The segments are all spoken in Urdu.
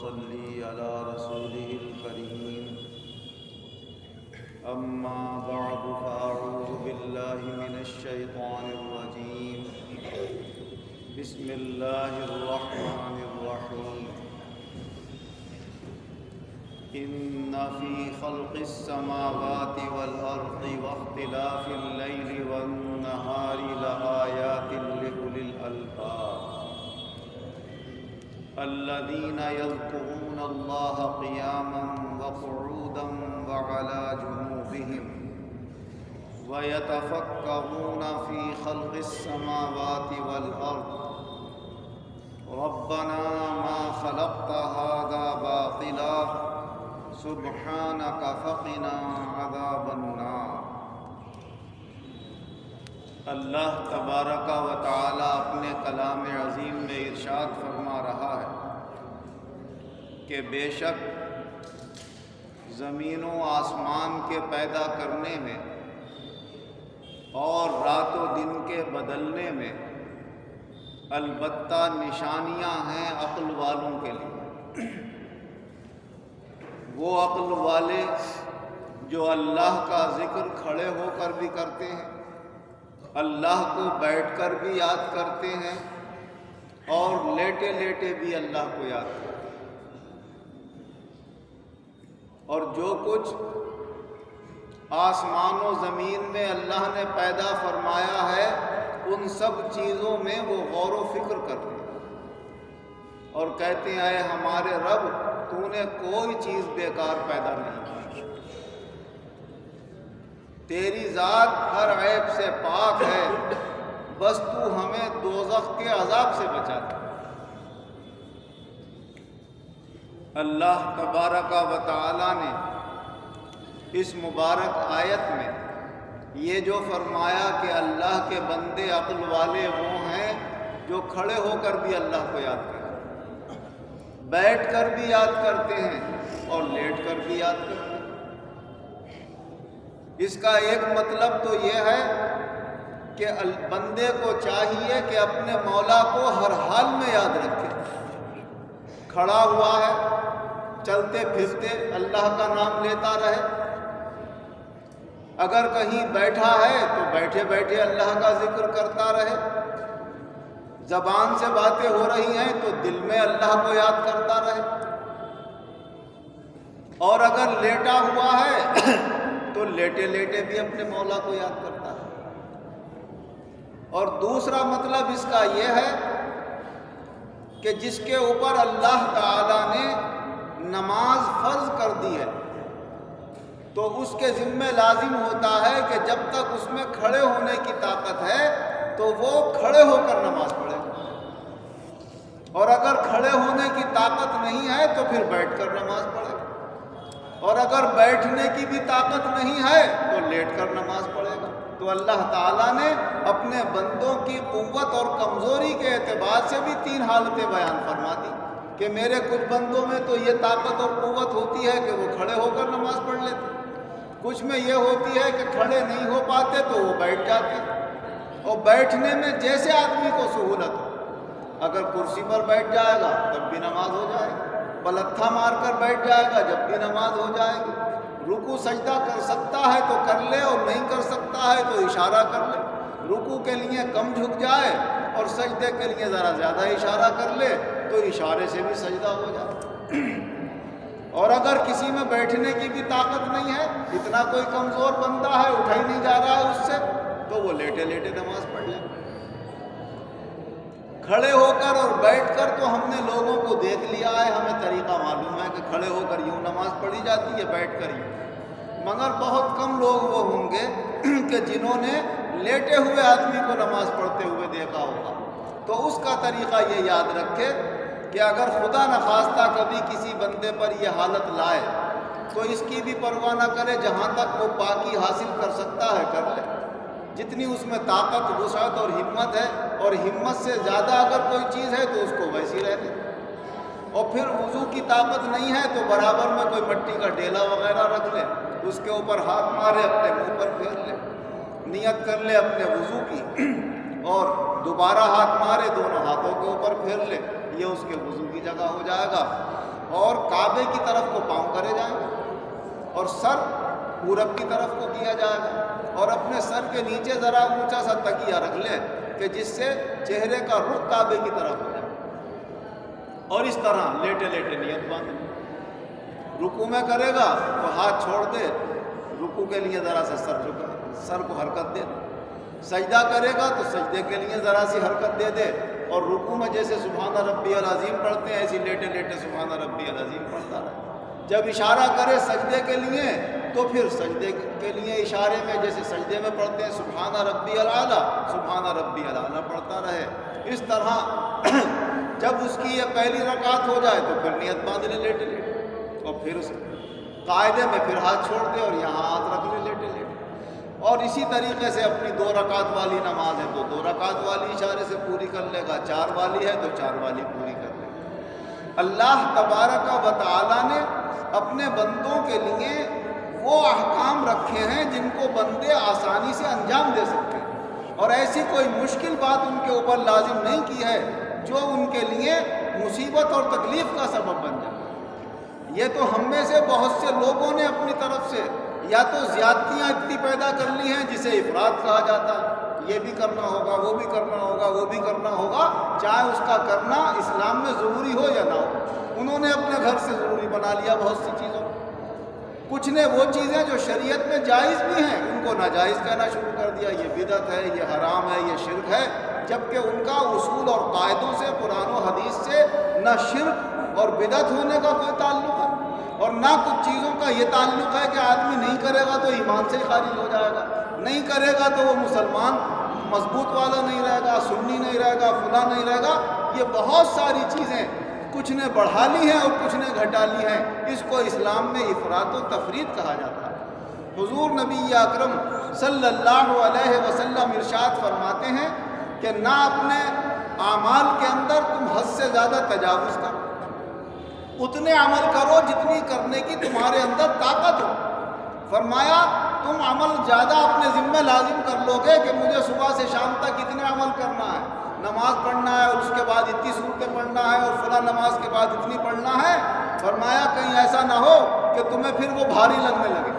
ونصلي على رسوله الكريم. أما بعد فأعوذ بالله من الشيطان الرجيم. بسم الله الرحمن الرحيم. إن في خلق السماوات والأرض واختلاف الليل والنهار لآيات لأولي الألباب الذين يذكرون الله قياما وقعودا وعلى جنوبهم ويتفكرون في خلق السماوات والأرض ربنا ما خلقت هذا باطلا سبحانك فقنا عذاب النار. اللہ تبارک و تعالی اپنے کلام عظیم میں ارشاد فرما رہا ہے کہ بے شک زمین و آسمان کے پیدا کرنے میں اور رات و دن کے بدلنے میں البتہ نشانیاں ہیں عقل والوں کے لیے. وہ عقل والے جو اللہ کا ذکر کھڑے ہو کر بھی کرتے ہیں، اللہ کو بیٹھ کر بھی یاد کرتے ہیں اور لیٹے لیٹے بھی اللہ کو یاد کرتے ہیں. اور جو کچھ آسمان و زمین میں اللہ نے پیدا فرمایا ہے ان سب چیزوں میں وہ غور و فکر کرتے ہیں اور کہتے ہیں اے ہمارے رب تو نے کوئی چیز بیکار پیدا نہیں کی، تیری ذات ہر عیب سے پاک ہے، بس تو ہمیں دوزخ کے عذاب سے بچا دے. اللہ تبارک و تعالی نے اس مبارک آیت میں یہ جو فرمایا کہ اللہ کے بندے عقل والے وہ ہیں جو کھڑے ہو کر بھی اللہ کو یاد کرتے ہیں، بیٹھ کر بھی یاد کرتے ہیں اور لیٹ کر بھی یاد کرتے ہیں. اس کا ایک مطلب تو یہ ہے کہ بندے کو چاہیے کہ اپنے مولا کو ہر حال میں یاد رکھے. کھڑا ہوا ہے، چلتے پھرتے اللہ کا نام لیتا رہے. اگر کہیں بیٹھا ہے تو بیٹھے بیٹھے اللہ کا ذکر کرتا رہے. زبان سے باتیں ہو رہی ہیں تو دل میں اللہ کو یاد کرتا رہے. اور اگر لیٹا ہوا ہے تو لیٹے لیٹے بھی اپنے مولا کو یاد کرتا ہے. اور دوسرا مطلب اس کا یہ ہے کہ جس کے اوپر اللہ تعالی نے نماز فرض کر دی ہے تو اس کے ذمہ لازم ہوتا ہے کہ جب تک اس میں کھڑے ہونے کی طاقت ہے تو وہ کھڑے ہو کر نماز پڑھے، اور اگر کھڑے ہونے کی طاقت نہیں ہے تو پھر بیٹھ کر نماز پڑھے، اور اگر بیٹھنے کی بھی طاقت نہیں ہے تو لیٹ کر نماز پڑھے گا. تو اللہ تعالیٰ نے اپنے بندوں کی قوت اور کمزوری کے اعتبار سے بھی 3 حالتیں بیان فرما دی کہ میرے کچھ بندوں میں تو یہ طاقت اور قوت ہوتی ہے کہ وہ کھڑے ہو کر نماز پڑھ لیتے، کچھ میں یہ ہوتی ہے کہ کھڑے نہیں ہو پاتے تو وہ بیٹھ جاتے. اور بیٹھنے میں جیسے آدمی کو سہولت ہو، اگر کرسی پر بیٹھ جائے گا تب بھی نماز ہو جائے گی، پلتھا مار کر بیٹھ جائے گا جب بھی نماز ہو جائے گی. رکوع سجدہ کر سکتا ہے تو کر لے اور نہیں کر سکتا ہے تو اشارہ کر لے. رکوع کے لیے کم جھک جائے اور سجدے کے لیے ذرا زیادہ اشارہ کر لے تو اشارے سے بھی سجدہ ہو جائے. اور اگر کسی میں بیٹھنے کی بھی طاقت نہیں ہے، اتنا کوئی کمزور بندہ ہے اٹھا ہی نہیں جا رہا ہے اس سے، تو وہ لیٹے لیٹے نماز پڑھ لے. کھڑے ہو کر اور بیٹھ کر تو ہم نے لوگوں کو دیکھ لیا ہے، ہمیں طریقہ معلوم ہے کہ کھڑے ہو کر یوں نماز پڑھی جاتی ہے، بیٹھ کر یوں. مگر بہت کم لوگ وہ ہوں گے کہ جنہوں نے لیٹے ہوئے آدمی کو نماز پڑھتے ہوئے دیکھا ہوگا. تو اس کا طریقہ یہ یاد رکھے کہ اگر خدا نخواستہ کبھی کسی بندے پر یہ حالت لائے تو اس کی بھی پرواہ نہ کرے، جہاں تک وہ پاکی حاصل کر سکتا ہے کر لے. جتنی اس میں طاقت، وسعت اور ہمت ہے، اور ہمت سے زیادہ اگر کوئی چیز ہے تو اس کو ویسی رہنے. اور پھر وضو کی طاقت نہیں ہے تو برابر میں کوئی مٹی کا ڈیلا وغیرہ رکھ لے، اس کے اوپر ہاتھ مارے، اپنے منہ پر پھیر لے، نیت کر لے اپنے وضو کی اور دوبارہ ہاتھ مارے، دونوں ہاتھوں کے اوپر پھیر لے، یہ اس کے وضو کی جگہ ہو جائے گا. اور کعبے کی طرف کو پاؤں کرے جائیں اور سر پورب کی طرف کو کیا جائے گا، اور اپنے سر کے نیچے ذرا اونچا سا تکیہ رکھ لیں کہ جس سے چہرے کا رخ کعبے کی طرف ہو جائے، اور اس طرح لیٹے لیٹے نیت باندھ لیں۔ رکوع میں کرے گا تو ہاتھ چھوڑ دے، رکوع کے لیے ذرا سا سر کو حرکت دے دے، سجدہ کرے گا تو سجدے کے لیے ذرا سی حرکت دے دے، اور رکوع میں جیسے سبحان ربی العظیم پڑھتے ہیں ایسی لیٹے لیٹے سبحان ربی العظیم پڑھتا رہے۔ جب اشارہ کرے سجدے کے لیے تو پھر سجدے کے لیے اشارے میں جیسے سجدے میں پڑھتے ہیں سبحان ربی الاعلیٰ سبحان ربی الاعلیٰ پڑھتا رہے۔ اس طرح جب اس کی یہ پہلی رکعت ہو جائے تو پھر نیت باندھ لے لیٹے لیٹے، اور پھر اس قاعدے میں پھر ہاتھ چھوڑ دے اور یہاں ہاتھ رکھ لے لیٹے لیٹے، اور اسی طریقے سے اپنی 2 رکعت والی نماز ہے تو 2 رکعت والی اشارے سے پوری کر لے گا، 4 والی ہے تو 4 والی پوری کر لے گا۔ اللہ تبارک و تعالیٰ نے اپنے بندوں کے لیے وہ احکام رکھے ہیں جن کو بندے آسانی سے انجام دے سکتے ہیں، اور ایسی کوئی مشکل بات ان کے اوپر لازم نہیں کی ہے جو ان کے لیے مصیبت اور تکلیف کا سبب بن جائے۔ یہ تو ہم میں سے بہت سے لوگوں نے اپنی طرف سے یا تو زیادتیاں اتنی پیدا کر لی ہیں جسے افراط کہا جاتا ہے، یہ بھی کرنا ہوگا وہ بھی کرنا ہوگا وہ بھی کرنا ہوگا، چاہے اس کا کرنا اسلام میں ضروری ہو یا نہ ہو۔ انہوں نے اپنے گھر سے ضروری بنا لیا بہت سی چیزوں، کچھ نے وہ چیزیں جو شریعت میں جائز بھی ہیں ان کو ناجائز کہنا شروع کر دیا، یہ بدعت ہے، یہ حرام ہے، یہ شرک ہے، جبکہ ان کا اصول اور قاعدوں سے قرآن و حدیث سے نہ شرک اور بدعت ہونے کا کوئی تعلق ہے، اور نہ کچھ چیزوں کا یہ تعلق ہے کہ آدمی نہیں کرے گا تو ایمان سے ہی خارج ہو جائے گا، نہیں کرے گا تو وہ مسلمان مضبوط والا نہیں رہے گا، سنی نہیں رہے گا، فلاں نہیں رہے گا۔ یہ بہت ساری چیزیں کچھ نے بڑھا لی ہیں اور کچھ نے گھٹا لی ہیں، اس کو اسلام میں افراط و تفریط کہا جاتا ہے۔ حضور نبی اکرم صلی اللہ علیہ وسلم ارشاد فرماتے ہیں کہ نہ اپنے اعمال کے اندر تم حد سے زیادہ تجاوز کرو، اتنے عمل کرو جتنی کرنے کی تمہارے اندر طاقت ہو۔ فرمایا تم عمل زیادہ اپنے ذمہ لازم کر لو گے کہ مجھے صبح سے شام تک اتنے عمل کرنا ہے، نماز پڑھنا ہے اور اس کے بعد اتنی صورتیں پڑھنا ہے اور فلاں نماز کے بعد اتنی پڑھنا ہے۔ فرمایا کہیں ایسا نہ ہو کہ تمہیں پھر وہ بھاری لگنے لگے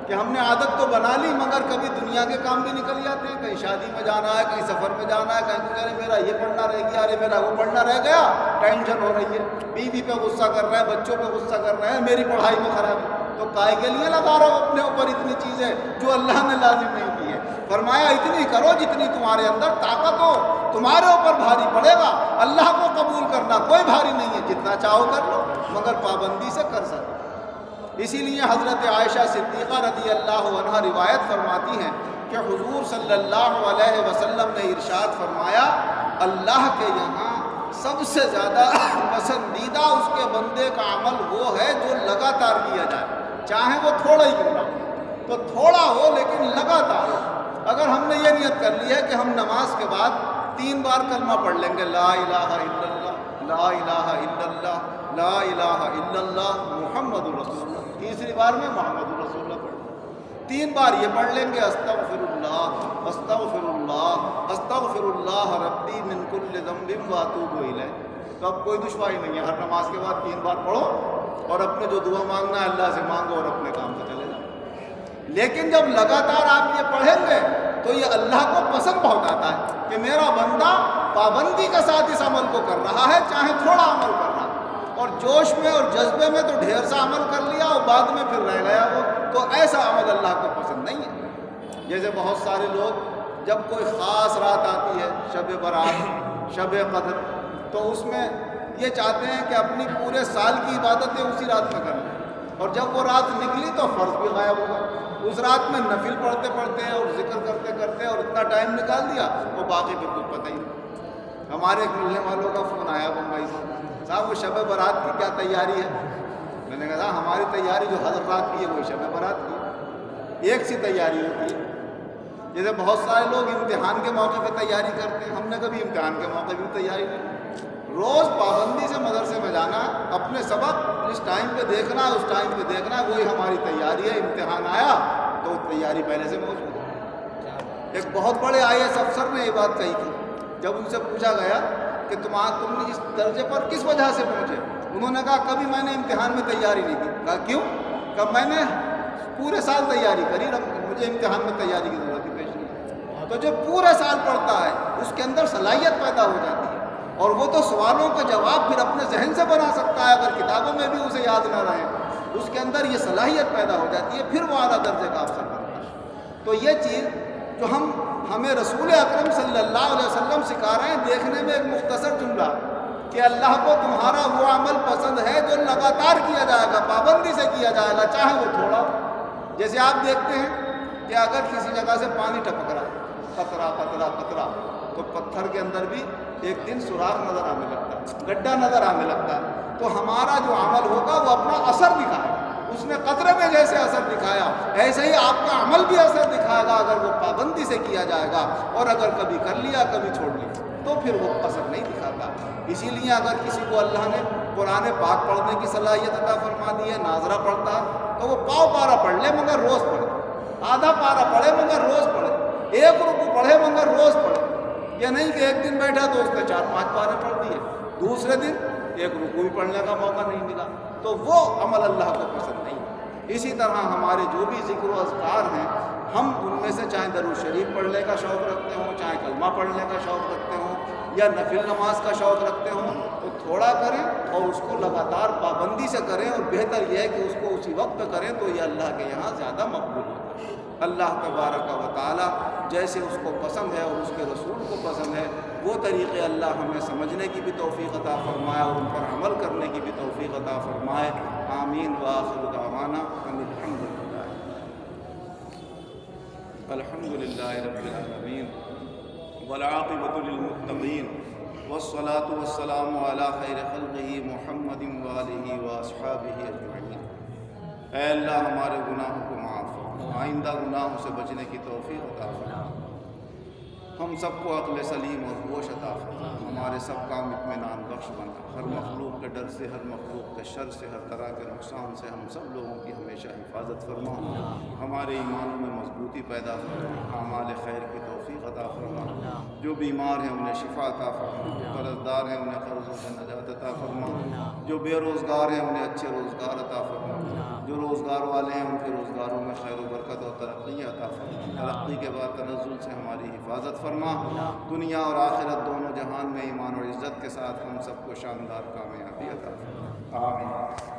کہ ہم نے عادت تو بنا لی مگر کبھی دنیا کے کام بھی نکل جاتے ہیں، کہیں شادی میں جانا ہے، کہیں سفر میں جانا ہے، کہیں ارے میرا یہ پڑھنا رہ گیا، ارے میرا وہ پڑھنا رہ گیا، ٹینشن ہو رہی ہے، بیوی پہ غصہ کر رہے ہیں، بچوں پہ غصہ کر رہے ہیں، میری پڑھائی میں خراب ہے، تو کائے کے لیے لگا رہا ہو اپنے اوپر اتنی چیزیں جو اللہ نے لازم نہیں کی ہے۔ فرمایا اتنی کرو جتنی تمہارے اندر طاقت ہو، تمہارے اوپر بھاری پڑے گا، اللہ کو قبول کرنا کوئی بھاری نہیں ہے، جتنا چاہو کر لو مگر پابندی سے کر سکو۔ اسی لیے حضرت عائشہ صدیقہ رضی اللہ عنہا روایت فرماتی ہیں کہ حضور صلی اللہ علیہ وسلم نے ارشاد فرمایا اللہ کے یہاں سب سے زیادہ پسندیدہ اس کے بندے کا عمل وہ ہے جو لگاتار کیا جائے، چاہے وہ تھوڑا ہی کیوں نہ ہو، تو تھوڑا ہو لیکن لگاتار ہو۔ اگر ہم نے یہ نیت کر لی ہے کہ ہم نماز کے بعد 3 بار کلمہ پڑھ لیں گے، لا الہ الا اللہ، لا الہ الا اللہ، لا الہ الا اللہ محمد رسول اللہ، تیسری بار میں محمد رسول اللہ پڑھ 3 بار یہ پڑھ لیں گے، استغفر اللہ استغفر اللہ استغفر اللہ ربی من کل ذنب واتوب الیہ۔ تو اب کوئی دشواری نہیں ہے، ہر نماز کے بعد 3 بار پڑھو اور اپنے جو دعا مانگنا ہے اللہ سے مانگو اور اپنے کام پہ چلے جاؤ۔ لیکن جب لگاتار آپ یہ پڑھیں گے تو یہ اللہ کو پسند بہت آتا ہے کہ میرا بندہ پابندی کے ساتھ اس عمل کو کر رہا ہے، چاہے تھوڑا عمل کر رہا ہے، اور جوش میں اور جذبے میں تو ڈھیر سا عمل کر لیا اور بعد میں پھر رہ گیا وہ، تو ایسا عمل اللہ کو پسند نہیں ہے۔ جیسے بہت سارے لوگ جب کوئی خاص رات آتی ہے، شب برات، شب قدر، تو اس میں یہ چاہتے ہیں کہ اپنی پورے سال کی عبادتیں اسی رات میں کر لیں، اور جب وہ رات نکلی تو فرض بھی غائب ہو گئے، اس رات میں نفل پڑھتے پڑھتے اور ذکر کرتے کرتے اور اتنا ٹائم نکال دیا وہ باقی پھر کچھ پتہ ہی نہیں۔ ہمارے ایک ملنے والوں کا فون آیا بمبئی سے، صاحب وہ شب برات کی کیا تیاری ہے؟ میں نے کہا ہماری تیاری جو حضرت رات کی ہے وہی شب برات کی ہے، ایک سی تیاری ہوتی ہے۔ جیسے بہت سارے لوگ امتحان کے موقع پہ تیاری کرتے ہیں، ہم نے کبھی امتحان کے موقع پہ تیاری نہیں، روز پابندی سے مدرسے میں جانا، اپنے سبق اس ٹائم پہ دیکھنا ہے، اس ٹائم پہ دیکھنا ہے، وہی ہماری تیاری ہے۔ امتحان آیا تو تیاری پہلے سے موجود ہے۔ ایک بہت بڑے IAS افسر نے یہ بات کہی تھی، جب ان سے پوچھا گیا کہ تم اس درجے پر کس وجہ سے پہنچے، انہوں نے کہا کبھی میں نے امتحان میں تیاری نہیں کی. کہا کیوں؟ کہ میں نے پورے سال تیاری کری، مجھے امتحان میں تیاری کی ضرورت ہی پیش نہیں. تو جو پورے سال پڑھتا ہے اس کے اندر صلاحیت پیدا ہو جاتی ہے، اور وہ تو سوالوں کا جواب پھر اپنے ذہن سے بنا سکتا ہے، اگر کتابوں میں بھی اسے یاد نہ رہے اس کے اندر یہ صلاحیت پیدا ہو جاتی ہے، پھر وہ اعلیٰ درجے کا افسر بنتا ہے. تو یہ چیز جو ہمیں رسول اکرم صلی اللہ علیہ وسلم سکھا رہے ہیں، دیکھنے میں ایک مختصر جملہ کہ اللہ کو تمہارا وہ عمل پسند ہے جو لگاتار کیا جائے گا، پابندی سے کیا جائے گا، چاہے وہ تھوڑا ہو. جیسے آپ دیکھتے ہیں کہ اگر کسی جگہ سے پانی ٹپک رہا ہے، قطرہ قطرہ قطرہ، تو پتھر کے اندر بھی ایک دن سوراخ نظر آنے لگتا ہے، گڈھا نظر آنے لگتا ہے. تو ہمارا جو عمل ہوگا وہ اپنا اثر دکھائے گا. اس نے قطرے میں جیسے اثر دکھایا، ایسے ہی آپ کا عمل بھی اثر دکھائے گا اگر وہ پابندی سے کیا جائے گا. اور اگر کبھی کر لیا کبھی چھوڑ لیا تو پھر وہ اثر نہیں دکھاتا. اسی لیے اگر کسی کو اللہ نے قرآن پاک پڑھنے کی صلاحیت عطا فرما دی ہے، ناظرہ پڑھتا ہے، تو وہ پاؤ پارا پڑھ لے مگر روز پڑھے، آدھا پارا پڑھے مگر روز پڑھے، ایک رکوع پڑھے مگر روز پڑھے. یہ نہیں کہ ایک دن بیٹھا تو اس نے 4-5 پارے پڑھ دیے، دوسرے دن ایک رکوع بھی پڑھنے کا موقع نہیں ملا، تو وہ عمل اللہ کو پسند نہیں. اسی طرح ہمارے جو بھی ذکر و اذکار ہیں، ہم ان میں سے چاہے درود شریف پڑھنے کا شوق رکھتے ہوں، چاہے کلمہ پڑھنے کا شوق رکھتے ہوں، یا نفل نماز کا شوق رکھتے ہوں، تو تھوڑا کریں اور اس کو لگاتار پابندی سے کریں، اور بہتر یہ ہے کہ اس کو اسی وقت پہ کریں تو یہ اللہ کے یہاں زیادہ مقبول ہوتا ہے. اللہ تبارک و تعالیٰ جیسے اس کو پسند ہے اور اس کے رسول کو پسند ہے، وہ طریقے اللہ ہمیں سمجھنے کی بھی توفیق عطا فرمائے اور ان پر عمل کرنے کی بھی توفیق عطا فرمائے. آمین. وآخر دعوانا ان الحمد للہ رب العالمین والعاقبۃ للمتقین والصلاة والسلام علی خیر خلقہ محمد وآلہ واصحابہ اجمعین. اے اللہ ہمارے گناہوں کو معاف فرما، آئندہ گناہوں سے بچنے کی توفیق عطا فرما، ہم سب کو عقل سلیم اور ہوش عطا فرما، ہمارے سب کام اطمینان بخش بنا، ہر مخلوق کے ڈر سے، ہر مخلوق کے شر سے، ہر طرح کے نقصان سے ہم سب لوگوں کی ہمیشہ حفاظت فرما، ہمارے ایمانوں میں مضبوطی پیدا فرما، اعمال خیر کی توفیق عطا فرما. جو بیمار ہیں انہیں شفا عطا فرما، جو قرض دار ہیں انہیں قرضوں سے نجات عطا فرما، جو بے روزگار ہیں انہیں اچھے روزگار عطا فرما، جو روزگار والے ہیں ان کے روزگاروں میں خیر و برکت اور ترقی عطا فرما. ترقی کے بعد تنزل سے ہماری حفاظت فرما، دنیا اور آخرت دونوں جہان میں ایمان اور عزت کے ساتھ ہم سب کو شاندار کامیابی عطا فرما. آمین.